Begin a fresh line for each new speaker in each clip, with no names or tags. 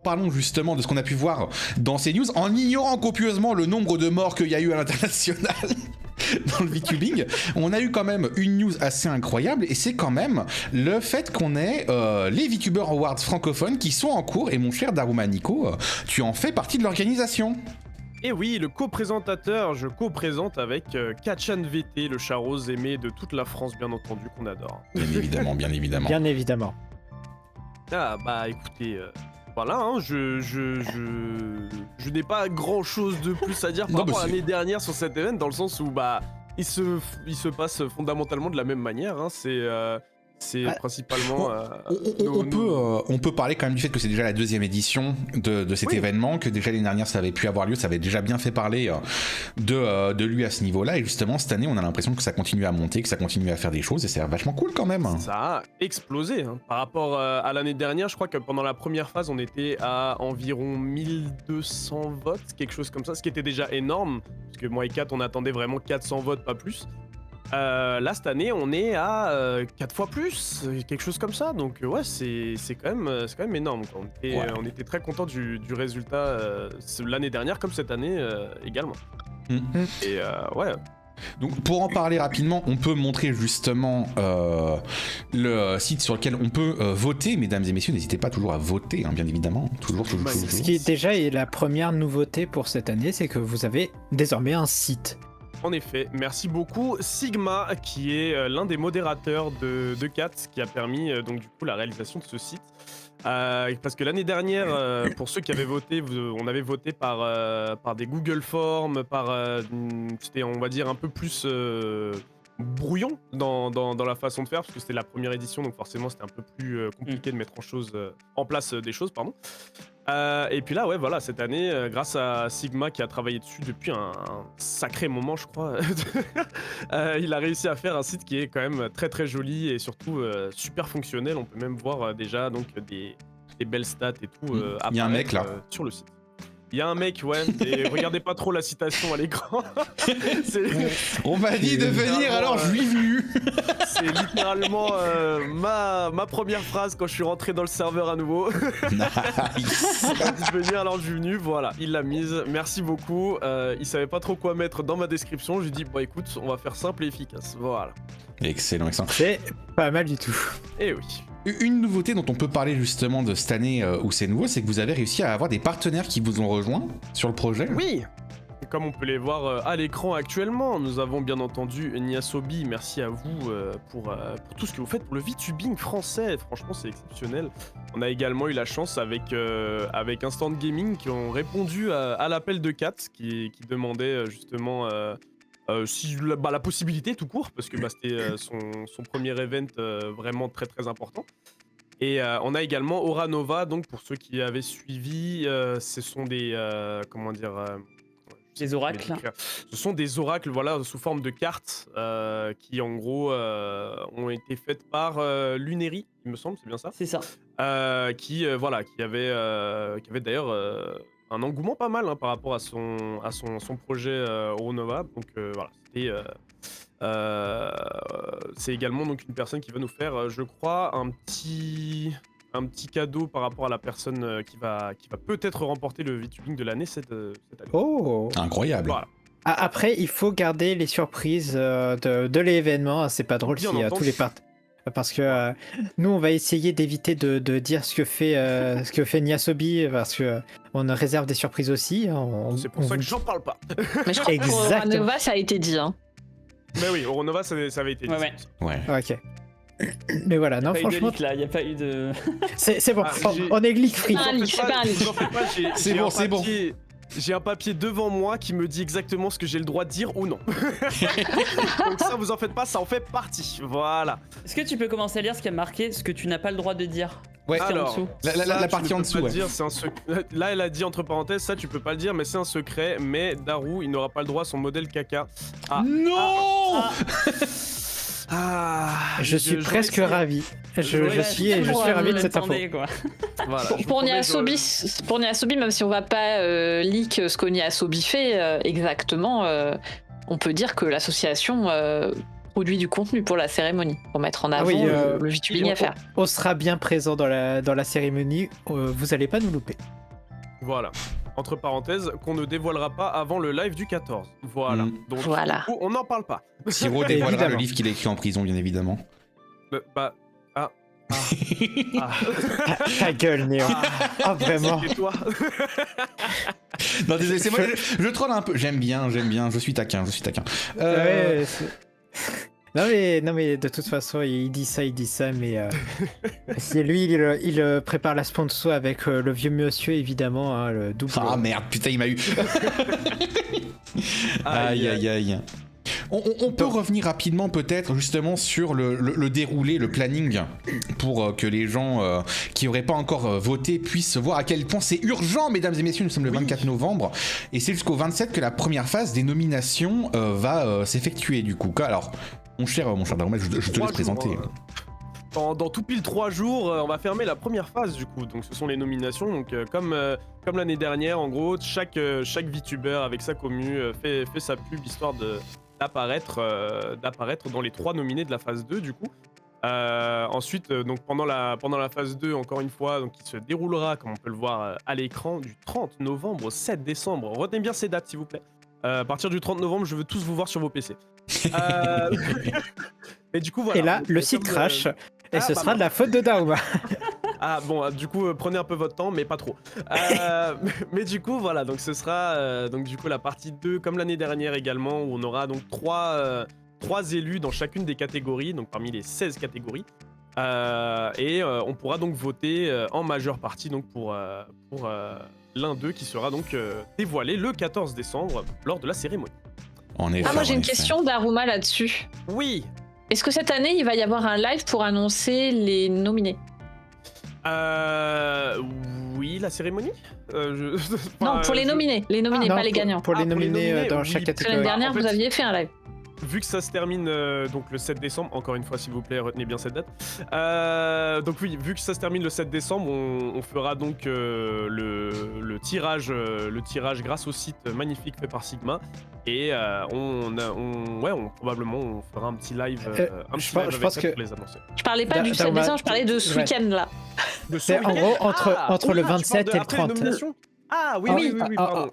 Parlons justement de ce qu'on a pu voir dans ces news, en ignorant copieusement le nombre de morts qu'il y a eu à l'international dans le VTubing. On a eu quand même une news assez incroyable, et c'est quand même le fait qu'on ait les VTuber Awards francophones qui sont en cours, et mon cher Daruma Nico, tu en fais partie de l'organisation.
Et oui, le co-présentateur, je co-présente avec Kachan VT, le chat rose aimé de toute la France, bien entendu, qu'on adore.
Bien évidemment, bien évidemment.
Bien évidemment.
Ah bah écoutez, voilà, hein, je n'ai pas grand chose de plus à dire par rapport à l'année dernière sur cet event, dans le sens où bah il se passe fondamentalement de la même manière, hein, c'est principalement...
on peut parler quand même du fait que c'est déjà la deuxième édition de cet événement, que déjà l'année dernière ça avait pu avoir lieu, ça avait déjà bien fait parler de lui à ce niveau-là, et justement cette année on a l'impression que ça continue à monter, que ça continue à faire des choses, et c'est vachement cool quand même.
Ça a explosé, hein. Par rapport à l'année dernière, je crois que pendant la première phase on était à environ 1200 votes, quelque chose comme ça, ce qui était déjà énorme, parce que moi et Kat on attendait vraiment 400 votes, pas plus. Là cette année on est à 4 fois plus, quelque chose comme ça, donc ouais c'est quand même énorme quoi. On était très contents du résultat l'année dernière comme cette année également. Et ouais.
Donc pour en parler rapidement, on peut montrer justement le site sur lequel on peut voter, mesdames et messieurs, n'hésitez pas toujours à voter, hein, bien évidemment, toujours.
Ce qui déjà est la première nouveauté pour cette année, c'est que vous avez désormais un site.
En effet, merci beaucoup Sigma, qui est l'un des modérateurs de Cat, qui a permis donc du coup la réalisation de ce site. Parce que l'année dernière, pour ceux qui avaient voté, on avait voté par des Google Forms, c'était on va dire un peu plus brouillon dans la façon de faire, parce que c'était la première édition, donc forcément c'était un peu plus compliqué de mettre en place des choses, pardon. Et puis là, ouais, voilà, cette année, grâce à Sigma qui a travaillé dessus depuis un sacré moment, je crois, il a réussi à faire un site qui est quand même très très joli et surtout super fonctionnel. On peut même voir déjà donc des belles stats et tout.
Il y a un mec là
sur le site. Il y a un mec, ouais, et regardez pas trop la citation à l'écran.
On m'a dit de venir, alors je suis venu.
C'est littéralement ma première phrase quand je suis rentré dans le serveur à nouveau.
Nice.
Il m'a dit de venir, alors je suis venu, voilà, il l'a mise, merci beaucoup. Il savait pas trop quoi mettre dans ma description, je lui ai dit, bon écoute, on va faire simple et efficace, voilà.
Excellent.
C'est pas mal du tout.
Et oui.
Une nouveauté dont on peut parler justement de cette année où c'est nouveau, c'est que vous avez réussi à avoir des partenaires qui vous ont rejoint sur le projet.
Oui. Comme on peut les voir à l'écran actuellement, nous avons bien entendu Niasobi, merci à vous pour tout ce que vous faites pour le VTubing français, franchement c'est exceptionnel. On a également eu la chance avec Instant Gaming qui ont répondu à l'appel de Kat qui demandait justement la possibilité tout court, parce que c'était son premier event vraiment très très important. Et on a également Aura Nova, donc pour ceux qui avaient suivi, ce sont des
des oracles.
Ce sont des oracles, voilà, sous forme de cartes qui en gros ont été faites par Luneri, il me semble, c'est bien ça.
C'est ça.
Qui avait d'ailleurs un engouement pas mal hein, par rapport à son projet Auronova. Donc voilà, c'est également donc une personne qui va nous faire, je crois, un petit cadeau par rapport à la personne qui va peut-être remporter le VTubing de l'année cette année.
Oh,
incroyable.
Voilà.
Après, il faut garder les surprises de l'événement. C'est pas drôle s'il y a tous les parts. Parce que nous, on va essayer d'éviter de dire ce que fait Niasobi, parce que on réserve des surprises aussi.
C'est pour ça que j'en parle pas.
Mais je crois que pour Auronova, ça a été dit. Hein.
Mais oui, Auronova, ça avait été dit.
Ouais. Ok. Mais voilà, non, franchement.
Il n'y a pas eu de.
C'est bon, on est leak free.
C'est bon.
J'ai un papier devant moi qui me dit exactement ce que j'ai le droit de dire ou non. Donc ça, vous en faites pas, ça en fait partie. Voilà.
Est-ce que tu peux commencer à lire ce qui a marqué, ce que tu n'as pas le droit de dire?
Ouais,
alors,
la partie en dessous. Ouais.
Dire, là, elle a dit entre parenthèses, ça tu peux pas le dire, mais c'est un secret. Mais Daru, il n'aura pas le droit à son modèle caca.
Non.
Je suis presque ravi. Je suis ravi de cette info.
Voilà,
pour Niasobi, même si on va pas leak ce que Niasobi fait exactement, on peut dire que l'association produit du contenu pour la cérémonie, pour mettre en avant
oui,
le VTubing à faire.
On sera bien présent dans la cérémonie, vous allez pas nous louper.
Voilà. Entre parenthèses, qu'on ne dévoilera pas avant le live du 14. Voilà. Donc,
Voilà.
du coup, on n'en parle pas.
Siro dévoilera
Évidemment.
le livre qu'il a écrit en prison, bien évidemment.
Ta gueule, Néo. Ah, vraiment.
Et toi
Non, désolé, c'est moi, je troll un peu. J'aime bien, je suis taquin.
Ouais, non mais de toute façon il dit ça mais c'est lui il prépare la sponsor avec le vieux monsieur évidemment hein, le double.
Ah merde, putain, il m'a eu. Aïe. On peut revenir rapidement peut-être justement sur le déroulé, le planning, pour que les gens qui n'auraient pas encore voté puissent voir à quel point c'est urgent, mesdames et messieurs. Nous sommes le 24 novembre et c'est jusqu'au 27 que la première phase des nominations va s'effectuer du coup. Alors, mon cher Daromel, je te laisse présenter.
Dans tout pile 3 jours, on va fermer la première phase du coup. Donc ce sont les nominations. Donc comme l'année dernière, en gros, chaque VTuber avec sa commu fait sa pub histoire d'apparaître dans les 3 nominés de la phase 2 du coup. Ensuite, donc pendant la phase 2, encore une fois, donc qui se déroulera, comme on peut le voir à l'écran, du 30 novembre au 7 décembre. Retenez bien ces dates, s'il vous plaît. À partir du 30 novembre, je veux tous vous voir sur vos PC. Et du coup, voilà.
Et là, le site crash, et ce sera de la faute de Daruma.
Ah bon, du coup, prenez un peu votre temps, mais pas trop. Mais du coup, voilà, donc ce sera donc du coup la partie 2, comme l'année dernière également, où on aura donc 3 élus dans chacune des catégories, donc parmi les 16 catégories. Et on pourra donc voter en majeure partie donc pour l'un d'eux qui sera donc dévoilé le 14 décembre lors de la cérémonie.
Moi j'ai une question d'Aruma là-dessus.
Oui.
Est-ce que cette année il va y avoir un live pour annoncer les nominés?
Oui, la cérémonie
Non, pour les nominés,
Non,
pas les gagnants.
Pour les nominés dans
oui,
chaque
parce
Parce que l'année
catégorie.
dernière,
en fait,
vous aviez fait un live.
Vu que ça se termine donc le 7 décembre, encore une fois s'il vous plaît, retenez bien cette date. Donc oui, vu que ça se termine le 7 décembre, on fera donc le tirage grâce au site magnifique fait par Sigma. Et probablement on fera un petit live,
je pense
avec ça
que-
pour les annoncer.
Je parlais pas du 7 décembre, je parlais de ce
Ouais.
week-end-là.
C'est en gros entre le 27 et le 30.
Ah oui, pardon.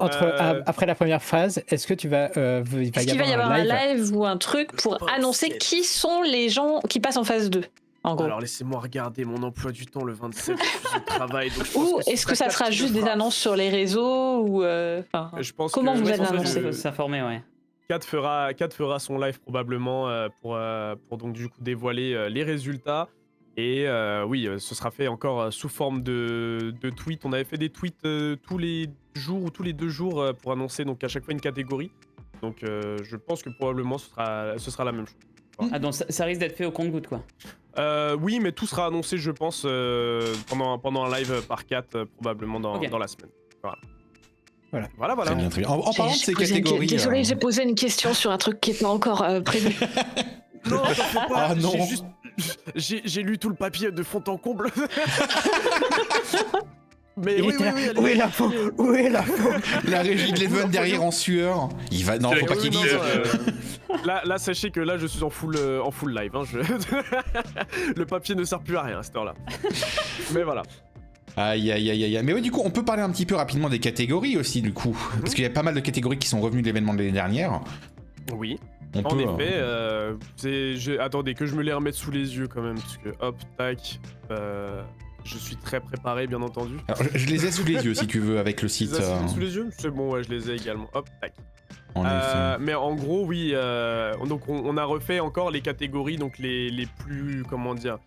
Après la première phase, est-ce que tu vas
Est-ce qu'il va y avoir un live ou un truc pour annoncer qui sont les gens qui passent en phase 2 en gros?
Alors laissez-moi regarder mon emploi du temps le 27, je travaille. Donc je pense
Ou
ce
est-ce que
sera
ça sera
Kat qui
juste
le
des
fera.
annonces sur les réseaux ou
Je pense
comment
que-
vous
je
allez
pense que
l'annoncer?
Faut s'informer, ouais.
Kat fera son live probablement pour donc du coup dévoiler les résultats. Et oui, ce sera fait encore sous forme de tweets. On avait fait des tweets tous les jours ou tous les 2 jours pour annoncer donc à chaque fois une catégorie. Donc je pense que probablement ce sera la même chose.
Ah, donc ça risque d'être fait au compte-goutte, quoi.
Oui, mais tout sera annoncé, je pense, pendant un live par Kat, probablement dans la semaine. Voilà.
Très bien. En parlant de ces catégories.
Désolé, j'ai posé une question sur un truc qui n'est pas encore prévu.
Non, t'en fais pas.
Ah non.
J'ai lu tout le papier de fond en comble. Mais
Il
oui,
était là.
allez.
Où est la faute? Où est la faute?
La régie de l'Even derrière en sueur. Il va. Non, faut pas qu'il
Oui,
dise.
Là, sachez que là, je suis en full live. Hein, le papier ne sert plus à rien à cette heure-là. Mais voilà.
Aïe. Mais oui, du coup, on peut parler un petit peu rapidement des catégories aussi, du coup. Parce qu'il y a pas mal de catégories qui sont revenues de l'événement de l'année dernière.
Oui.
On
En
peut,
effet, attendez que je me les remette sous les yeux quand même, parce que hop, tac, je suis très préparé bien entendu.
Alors, je les ai sous les yeux si tu veux avec le site.
Tu les as sous les yeux? C'est bon, ouais, je les ai également. Hop, tac.
En effet.
Mais en gros, oui, donc on a refait encore les catégories, donc les plus, comment dire,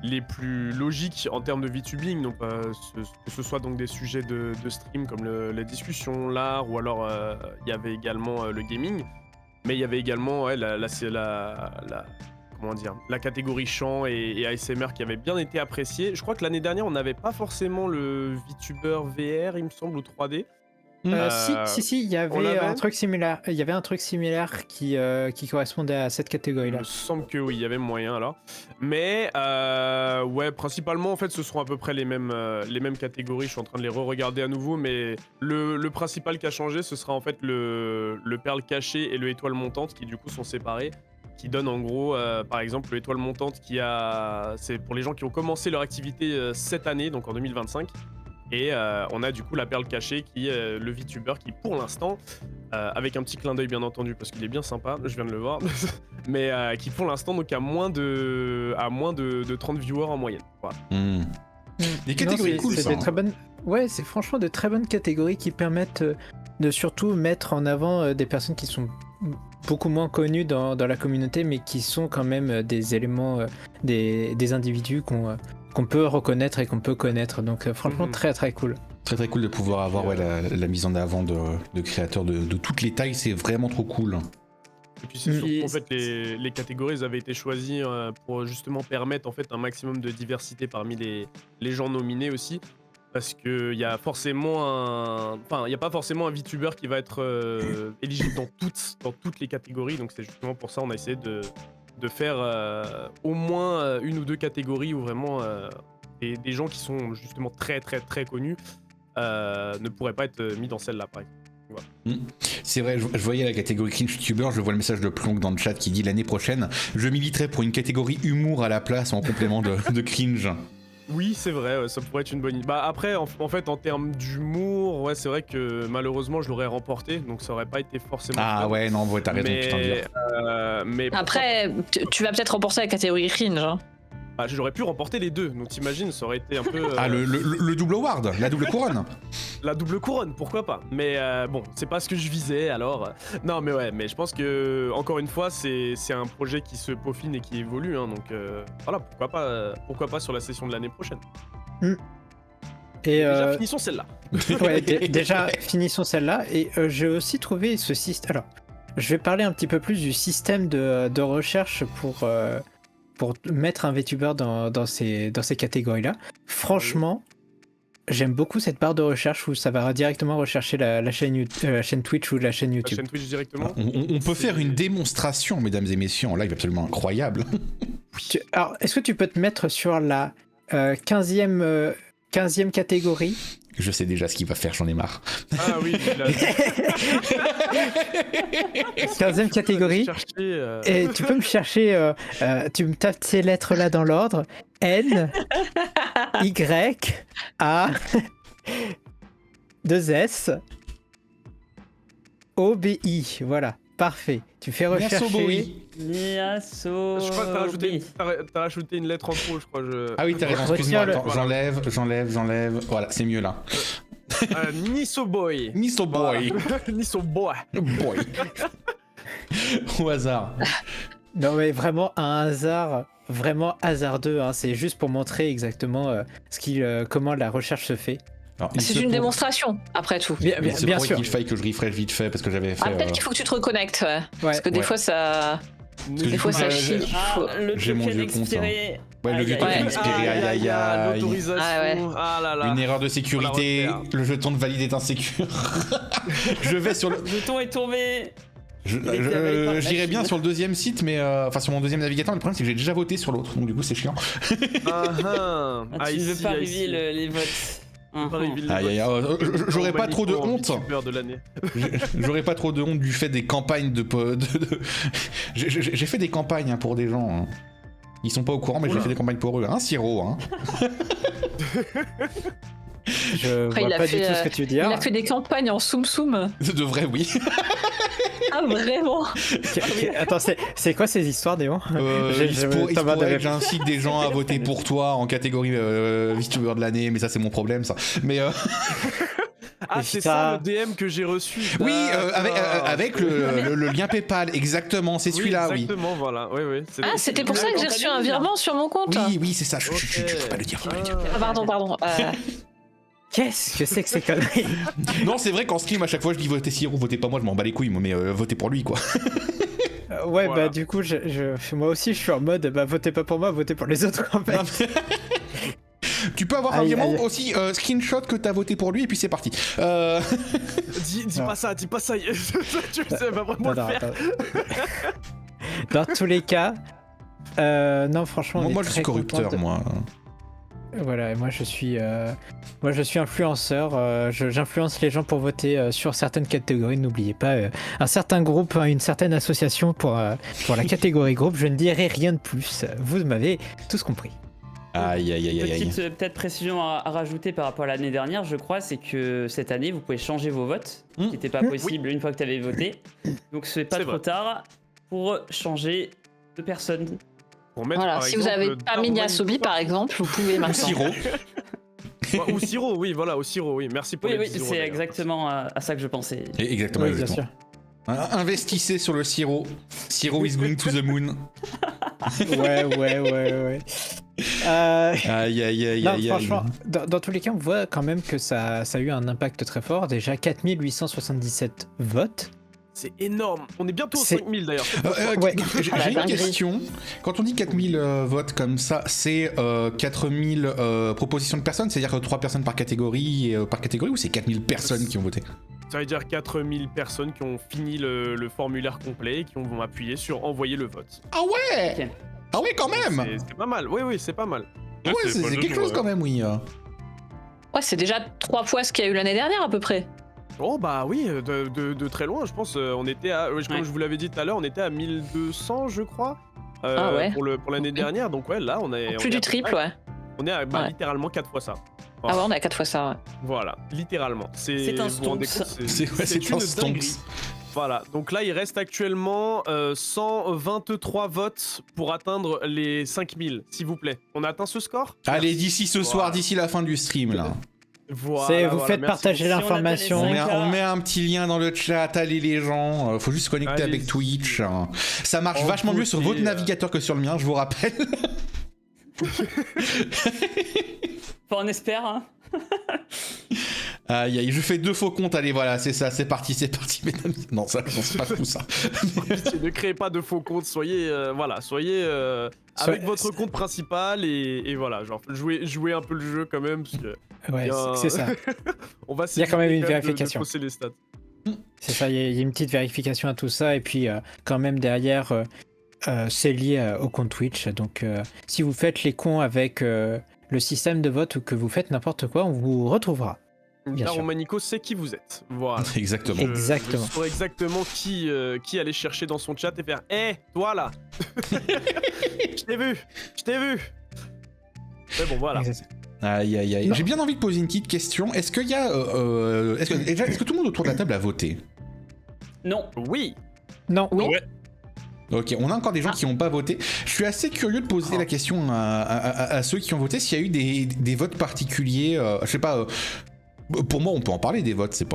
les plus logiques en termes de VTubing, donc que ce soit donc des sujets de stream comme la discussion, l'art, ou alors il y avait également le gaming. Mais il y avait également comment dire, la catégorie chant et ASMR qui avait bien été appréciée. Je crois que l'année dernière, on n'avait pas forcément le VTuber VR, il me semble, ou 3D.
Si, il y
on
avait
l'avait
un truc similaire. Il y avait un truc similaire qui correspondait à cette
Il
catégorie-là.
me semble que oui, il y avait moyen alors. Mais ouais, principalement en fait, ce seront à peu près les mêmes catégories. Je suis en train de les re-regarder à nouveau, mais le principal qui a changé, ce sera en fait le perle caché et le étoile montante qui du coup sont séparés. qui donne en gros, par exemple, l'étoile montante c'est pour les gens qui ont commencé leur activité cette année, donc en 2025. Et on a du coup la perle cachée qui est le VTuber qui pour l'instant, avec un petit clin d'œil bien entendu parce qu'il est bien sympa, je viens de le voir, mais qui pour l'instant donc a moins de 30 viewers en moyenne. Voilà.
Des catégories cool,
c'est
ça.
très bonnes. Ouais, c'est franchement de très bonnes catégories qui permettent de surtout mettre en avant des personnes qui sont beaucoup moins connues dans la communauté, mais qui sont quand même des éléments, des individus qu'on peut reconnaître et qu'on peut connaître. Donc franchement, très très cool.
Très très cool de pouvoir avoir la mise en avant de créateurs de toutes les tailles, c'est vraiment trop cool.
Et puis c'est surtout en fait les catégories avaient été choisies pour justement permettre en fait un maximum de diversité parmi les gens nominés aussi. Parce qu'il y a forcément il n'y a pas forcément un VTuber qui va être éligible dans toutes les catégories. Donc c'est justement pour ça qu'on a essayé de faire au moins une ou deux catégories où vraiment des gens qui sont justement très très très connus ne pourraient pas être mis dans celle-là par exemple. Voilà.
C'est vrai, je voyais la catégorie cringe YouTuber, je vois le message de Plonk dans le chat qui dit l'année prochaine, je militerai pour une catégorie humour à la place en complément de cringe.
Oui, c'est vrai, ça pourrait être une bonne idée. Bah après, en fait, en termes d'humour, ouais, c'est vrai que malheureusement, je l'aurais remporté, donc ça aurait pas été forcément.
Ah ouais, non, ouais, t'as raison, putain de dire.
Mais
après, tu vas peut-être remporter la catégorie cringe. Hein.
Bah, j'aurais pu remporter les deux, donc t'imagines, ça aurait été un peu.
Ah, le double award, la double couronne.
La double couronne, pourquoi pas. Mais bon, c'est pas ce que je visais, alors. Non, mais ouais, mais je pense que, encore une fois, c'est un projet qui se peaufine et qui évolue, hein, donc voilà, pourquoi pas sur la session de l'année prochaine.
Et
déjà, finissons celle-là.
Ouais, déjà, finissons celle-là. Et j'ai aussi trouvé ce système. Alors, je vais parler un petit peu plus du système de recherche pour mettre un VTuber dans ces catégories-là. Franchement, j'aime beaucoup cette barre de recherche où ça va directement rechercher la chaîne Twitch ou la chaîne YouTube.
La chaîne Twitch directement.
On peut faire une démonstration, mesdames et messieurs, en live absolument incroyable.
Alors, est-ce que tu peux te mettre sur la 15e catégorie?
Je sais déjà ce qu'il va faire, j'en ai marre.
Ah oui,
15e catégorie. Et tu peux me chercher, tu me tapes ces lettres là dans l'ordre. N, Y, A, 2S, O, B, I. Voilà, parfait. Tu fais rechercher.
Je crois que t'as rajouté une lettre en trop, je crois.
Ah oui, t'as raison, excuse-moi, attends, j'enlève. Voilà, c'est mieux là.
Niso Boy.
Niso Boy.
Niso Boy.
Boy. Au hasard.
Non mais vraiment un hasard, vraiment hasardeux, hein. C'est juste pour montrer exactement comment la recherche se fait.
C'est une démonstration, après tout.
Bien sûr.
Il faille que je refresh vite fait parce que j'avais fait.
Peut-être qu'il faut que tu te reconnectes, ouais. Parce que des fois ça.
Des
fois ça chie.
J'ai mon vieux compte. Ouais, le vieux token expiré, aïe.
L'autorisation. Ah là là.
Une erreur de sécurité, le jeton de valide est insécure. Je vais sur le.
Le jeton est tombé.
J'irais bien sur le deuxième site, mais enfin sur mon deuxième navigateur. Le problème c'est que j'ai déjà voté sur l'autre, donc du coup c'est chiant.
Tu ne veux pas reveal les votes.
J'aurais pas trop de honte. J'aurais pas trop de honte du fait des campagnes de. J'ai fait des campagnes pour des gens. Hein. Ils sont pas au courant, mais j'ai fait des campagnes pour eux. Hein, Siro, hein.
Je vois pas du tout ce que tu veux dire.
Il a fait des campagnes en Soum Soum.
De vrai, oui.
Ah, vraiment?
Attends, c'est quoi ces histoires, Déon?
Il se pourrait que j'incite des gens à voter pour toi en catégorie VTuber de l'année, mais ça c'est mon problème, ça. Mais
Ah, c'est ça le DM que j'ai reçu.
Oui, avec le lien PayPal, exactement, c'est celui-là, oui.
Exactement, voilà. Oui.
Ah, c'était pour ça que j'ai reçu un virement sur mon compte.
Oui, c'est ça. Je peux pas le dire.
Ah, pardon.
Qu'est-ce que c'est que ces conneries?
Non, c'est vrai qu'en stream, à chaque fois, je dis votez Siro, votez pas moi, je m'en bats les couilles, mais votez pour lui, quoi.
Ouais, voilà. Bah du coup, moi aussi, je suis en mode, bah votez pas pour moi, votez pour les autres, en fait.
Tu peux avoir un virement aussi, screenshot que t'as voté pour lui, et puis c'est parti.
Dis pas ça. Tu sais pas vraiment le faire.
Dans tous les cas, non, franchement,
moi je suis corrupteur, moi.
Voilà, et moi je suis influenceur, j'influence les gens pour voter sur certaines catégories. N'oubliez pas, un certain groupe, une certaine association pour la catégorie groupe. Je ne dirai rien de plus. Vous m'avez tous compris.
Aïe.
Petite peut-être précision à rajouter par rapport à l'année dernière, je crois, c'est que cette année, vous pouvez changer vos votes, ce qui n'était pas possible une fois que tu avais voté. Donc c'est pas trop tard pour changer de personne.
Voilà, si vous avez pas mis Niasobi par exemple, vous pouvez maintenant.
Siro.
Ou Siro, oui, voilà, au Siro, oui. Merci pour les
Oui,
petits euros,
c'est
d'ailleurs.
exactement à ça que je pensais.
Exactement,
Oui, bien sûr.
Investissez sur le Siro. Siro is going to the moon.
Ouais.
Aïe.
Non, franchement, dans tous les cas, on voit quand même que ça a eu un impact très fort. Déjà 4877 votes.
C'est énorme. On est bientôt aux
C'est-
5000 d'ailleurs.
Ouais.
J'ai une question. Quand on dit 4000 votes comme ça, c'est 4000 propositions de personnes, c'est-à-dire 3 personnes par catégorie, ou c'est 4000 personnes qui ont voté?
Ça veut dire 4000 personnes qui ont fini le formulaire complet et qui vont appuyer sur envoyer le vote.
Ah ouais.
Ok.
Ah ouais, quand même.
C'est pas mal. Oui, c'est pas mal.
Ouais, c'est quelque chose quand même, oui.
Ouais, c'est déjà 3 fois ce qu'il y a eu l'année dernière à peu près.
Oh bah oui, de très loin, je pense. On était à, comme je vous l'avais dit tout à l'heure, on était à 1200, je crois,
ouais.
pour l'année dernière. Donc ouais, là, on est
Plus
on
du
est à-
triple, ouais.
On est à
Ouais.
littéralement 4 fois ça.
Ah ouais, on est à 4 fois ça, ouais.
Voilà, littéralement.
C'est un
vous vous rendez
stonks.
compte,
C'est
une
un stonks.
dinguerie. Voilà, donc là il reste actuellement 123 votes pour atteindre les 5000, s'il vous plaît. On a atteint ce score?
Allez, d'ici ce soir, d'ici la fin du stream, là.
Voilà,
Vous faites
merci
partager
beaucoup.
l'information.
Si on
On met un petit lien dans le chat, allez les gens, faut juste se connecter
Allez-y.
avec Twitch. Ça marche
En
vachement mieux sur
beauté,
votre navigateur que sur le mien, je vous rappelle.
Enfin, on espère, hein.
Aïe, je fais 2 faux comptes, allez voilà, c'est ça, c'est parti, mesdames. Non, ça, non, c'est pas tout ça.
Pitié, ne créez pas de faux comptes, soyez avec votre compte principal et voilà, genre jouez un peu le jeu quand même parce que
Ouais,
bien-
c'est ça.
on va
Il y a quand même une
s'éviter
vérification.
de fausser les stats.
C'est ça, il y a une petite vérification à tout ça. Et puis, quand même, derrière, c'est lié au compte Twitch. Donc, si vous faites les cons avec le système de vote ou que vous faites n'importe quoi, on vous retrouvera. Bien sûr.
Romanico sait qui vous êtes. Voilà.
Exactement.
Exactement.
Je saurais exactement qui aller chercher dans son chat et faire hé, toi là Je t'ai vu. Mais bon, voilà.
Aïe.
Non.
J'ai bien envie de poser une petite question. Est-ce qu'il y a. Est-ce que tout le monde autour de la table a voté?
Non.
Oui.
Non,
Oui.
Ouais.
Ok, on a encore des gens qui n'ont pas voté. Je suis assez curieux de poser la question à ceux qui ont voté s'il y a eu des votes particuliers. Je sais pas. Pour moi, on peut en parler des votes, c'est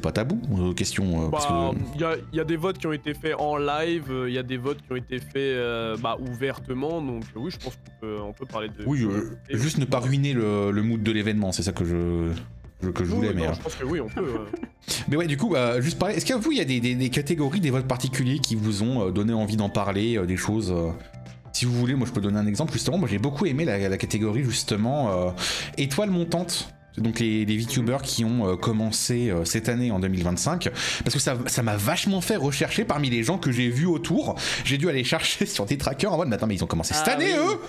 pas tabou. Question. Parce que...
Il y a des votes qui ont été faits en live, il y a des votes qui ont été faits ouvertement, donc oui, je pense qu'on peut parler de.
Oui, juste ne pas ruiner le mood de l'événement, c'est ça que je voulais.
Oui,
Mais,
non, je pense que oui, on peut.
mais ouais, du coup, juste parler. Est-ce qu'à vous, il y a des catégories, des votes particuliers qui vous ont donné envie d'en parler, des choses. Si vous voulez, moi je peux donner un exemple. Justement, moi j'ai beaucoup aimé la catégorie justement étoile montante. Donc les VTubers qui ont commencé cette année en 2025, parce que ça m'a vachement fait rechercher parmi les gens que j'ai vus autour. J'ai dû aller chercher sur des trackers en mode mais attends, mais ils ont commencé cette année eux.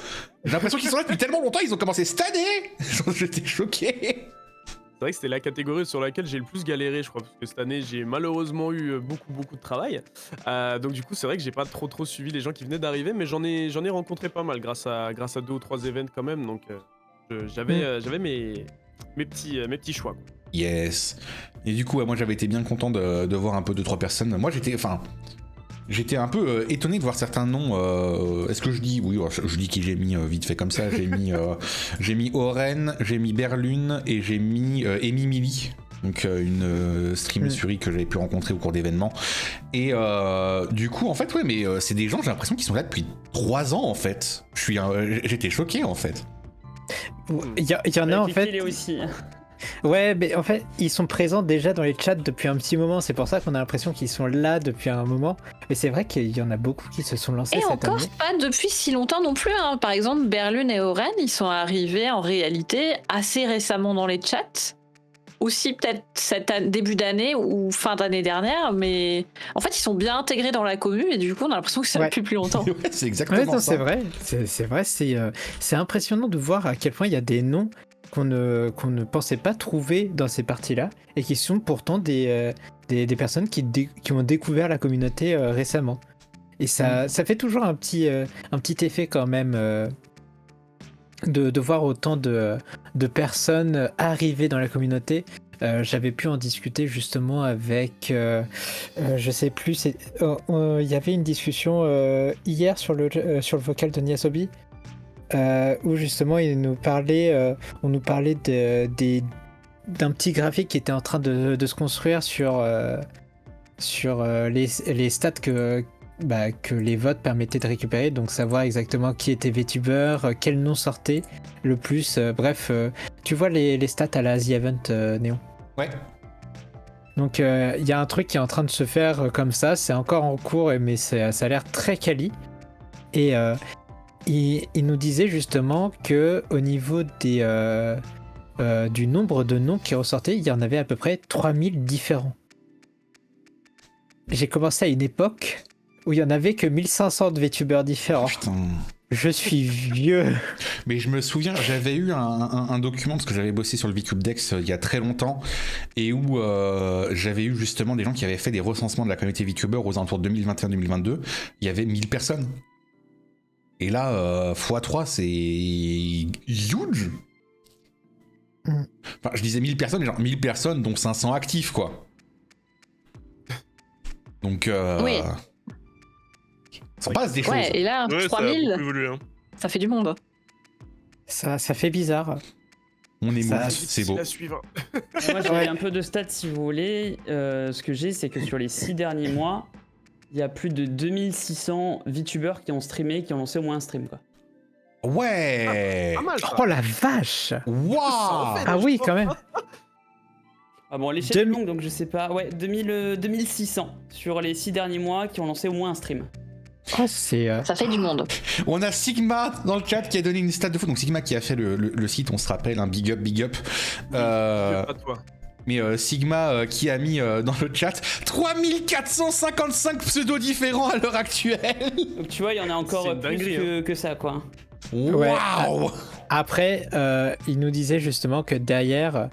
J'ai l'impression qu'ils sont là depuis tellement longtemps, ils ont commencé cette année. J'étais choqué.
C'est vrai que c'était la catégorie sur laquelle j'ai le plus galéré, je crois, parce que cette année j'ai malheureusement eu beaucoup de travail. Donc du coup c'est vrai que j'ai pas trop suivi les gens qui venaient d'arriver, mais j'en ai rencontré pas mal grâce à 2 ou 3 events quand même. Donc j'avais mes petits choix, quoi.
Yes. Et du coup, moi j'avais été bien content de voir un peu 2-3 personnes. Moi j'étais un peu étonné de voir certains noms. Est-ce que je dis oui, je dis qui j'ai mis vite fait comme ça. J'ai mis Oren, j'ai mis Berlune et j'ai mis Amy Millie. Donc une stream Suri que j'avais pu rencontrer au cours d'événements. Et du coup, en fait, ouais, mais c'est des gens, j'ai l'impression qu'ils sont là depuis 3 ans en fait. J'étais choqué en fait.
il y en a en fait.
Aussi.
Ouais, mais en fait, ils sont présents déjà dans les chats depuis un petit moment. C'est pour ça qu'on a l'impression qu'ils sont là depuis un moment. Mais c'est vrai qu'il y en a beaucoup qui se sont lancés
Et
cette
encore
année.
pas depuis si longtemps non plus. Hein. Par exemple, Berlune et Oren, ils sont arrivés en réalité assez récemment dans les chats. aussi peut-être début d'année ou fin d'année dernière, mais en fait, ils sont bien intégrés dans la commune et du coup, on a l'impression que c'est depuis plus longtemps.
Ouais, c'est exactement ça.
C'est vrai. C'est impressionnant de voir à quel point il y a des noms qu'on ne pensait pas trouver dans ces parties-là et qui sont pourtant des personnes qui ont découvert la communauté récemment. Et ça fait toujours un petit effet quand même de voir autant de personnes arriver dans la communauté. J'avais pu en discuter justement avec, je sais plus, il y avait une discussion hier sur le vocal de Niasobi où justement on nous parlait d'un petit graphique qui était en train de se construire sur les stats que les votes permettaient de récupérer, donc savoir exactement qui était VTuber, quel nom sortait le plus, tu vois les stats à la The Event, Néon.
Ouais.
Donc il y a un truc qui est en train de se faire comme ça, c'est encore en cours, mais ça a l'air très quali. Et il nous disait justement que au niveau du nombre de noms qui ressortaient, il y en avait à peu près 3000 différents. J'ai commencé à une époque où il y en avait que 1500 de VTubers différents.
Putain.
Je suis vieux.
Mais je me souviens, j'avais eu un document, parce que j'avais bossé sur le VTubeDex il y a très longtemps, et où j'avais eu justement des gens qui avaient fait des recensements de la communauté VTuber aux alentours de 2021-2022. Il y avait 1000 personnes. Et là, x3, c'est huge. Enfin, je disais 1000 personnes, mais genre 1000 personnes, dont 500 actifs, quoi. Donc,
oui.
Ça passe des choses.
Ouais, et là, 3000, ça fait du monde.
Ça fait bizarre.
On est
Ça,
mou, c'est beau.
Moi, j'ai un peu de stats si vous voulez. Ce que j'ai, c'est que sur les 6 derniers mois, il y a plus de 2600 VTubers qui ont streamé, qui ont lancé au moins un stream, quoi.
Ouais.
Pas mal, ça.
Oh la vache.
Waouh.
Ah oui, quand même.
Ah bon, l'échelle est longue, donc je sais pas. Ouais, 2600 sur les 6 derniers mois qui ont lancé au moins un stream.
Oh, c'est...
Ça fait du monde.
On a Sigma dans le chat qui a donné une stat de fou. Donc Sigma qui a fait le site, on se rappelle, un big up.
Pas toi.
Mais Sigma qui a mis dans le chat 3455 pseudos différents à l'heure actuelle.
Donc tu vois, il y en a encore plus que ça, quoi.
Waouh.
Après, il nous disait justement que derrière,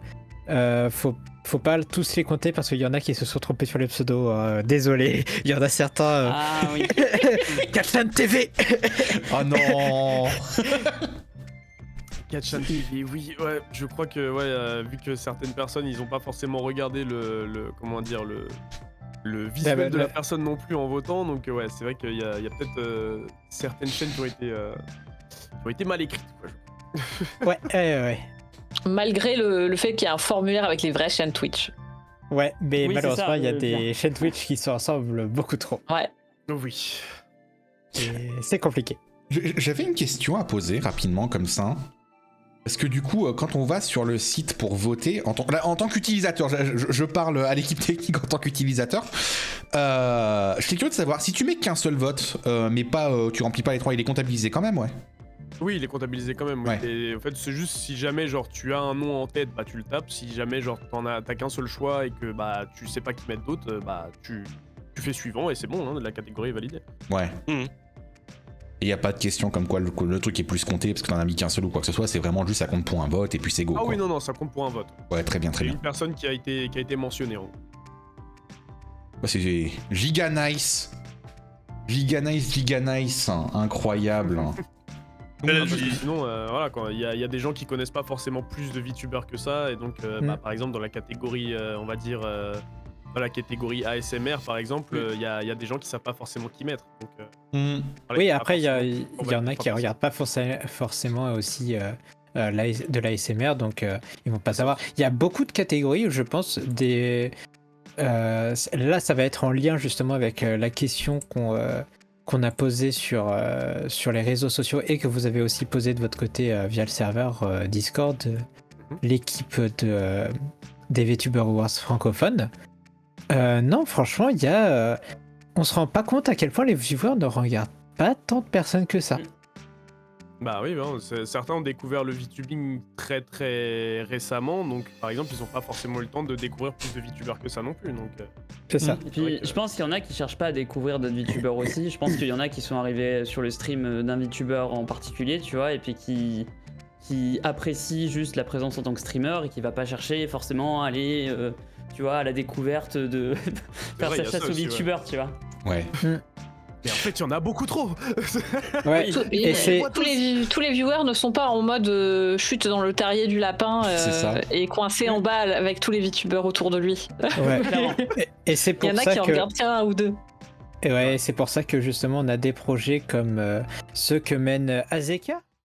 faut pas tous les compter parce qu'il y en a qui se sont trompés sur les pseudos. Désolé, il y en a certains.
Ah oui.
Catlan TV.
Oh non.
Catchan TV, oui, ouais, je crois que vu que certaines personnes ils ont pas forcément regardé le visuel de la personne non plus en votant, donc ouais, c'est vrai qu'il y a peut-être certaines chaînes qui ont été mal écrites, quoi.
Ouais.
Malgré le fait qu'il y a un formulaire avec les vraies chaînes Twitch.
Ouais, mais
oui,
malheureusement, il y a des chaînes Twitch qui se ressemblent beaucoup trop.
Ouais.
Oui.
Et c'est compliqué.
J'avais une question à poser rapidement comme ça. Parce que du coup, quand on va sur le site pour voter, en tant qu'utilisateur, je parle à l'équipe technique en tant qu'utilisateur, je suis curieux de savoir, si tu mets qu'un seul vote, mais pas, tu remplis pas les 3, il est comptabilisé quand même, ouais.
Oui, il est comptabilisé quand même.
Ouais.
Et en fait, c'est juste si jamais genre tu as un nom en tête, bah tu le tapes. Si jamais genre t'as qu'un seul choix et que bah tu sais pas qui mettre d'autres, bah tu fais suivant et c'est bon, hein, la catégorie est validée.
Ouais. Et y a pas de question comme quoi le truc est plus compté parce que t'en as mis qu'un seul ou quoi que ce soit, c'est vraiment juste ça compte pour un vote et puis c'est go.
Ah
quoi.
oui, non, ça compte pour un vote.
Ouais, très bien.
C'est une personne qui a été mentionnée. Hein.
Bah, c'est giga nice. Giga nice, hein. Incroyable.
Sinon, voilà, quoi, il y a des gens qui connaissent pas forcément plus de VTubers que ça, et donc, par exemple, dans la catégorie, on va dire, dans la catégorie ASMR, par exemple, il y a des gens qui savent pas forcément qui mettre. Donc, voilà,
oui, après, il y en a qui regardent pas forcément aussi de l'ASMR, donc ils vont pas savoir. Il y a beaucoup de catégories où je pense là, ça va être en lien justement avec la question qu'on a posée sur les réseaux sociaux et que vous avez aussi posé de votre côté via le serveur Discord, l'équipe des VTuber Awards francophones. Non, franchement, on se rend pas compte à quel point les viewers ne regardent pas tant de personnes que ça.
Bah oui, certains ont découvert le VTubing très très récemment, donc par exemple ils n'ont pas forcément eu le temps de découvrir plus de VTubers que ça non plus. Donc,
c'est ça.
Et puis je pense qu'il y en a qui cherchent pas à découvrir d'autres VTubers aussi, je pense qu'il y en a qui sont arrivés sur le stream d'un VTuber en particulier, tu vois, et puis qui apprécient juste la présence en tant que streamer et qui va pas chercher forcément à aller, tu vois, à la découverte de faire sa chasse aux VTubers, tu vois.
Ouais.
Mais en fait, il y en a beaucoup trop.
Ouais.
Tous les viewers ne sont pas en mode chute dans le terrier du lapin et coincé en bas avec tous les VTubers autour de lui.
Ouais. et c'est pour ça
il y en a qui en regardent qu'un ou deux.
Et ouais, c'est pour ça que justement on a des projets comme ceux que mène Azeka,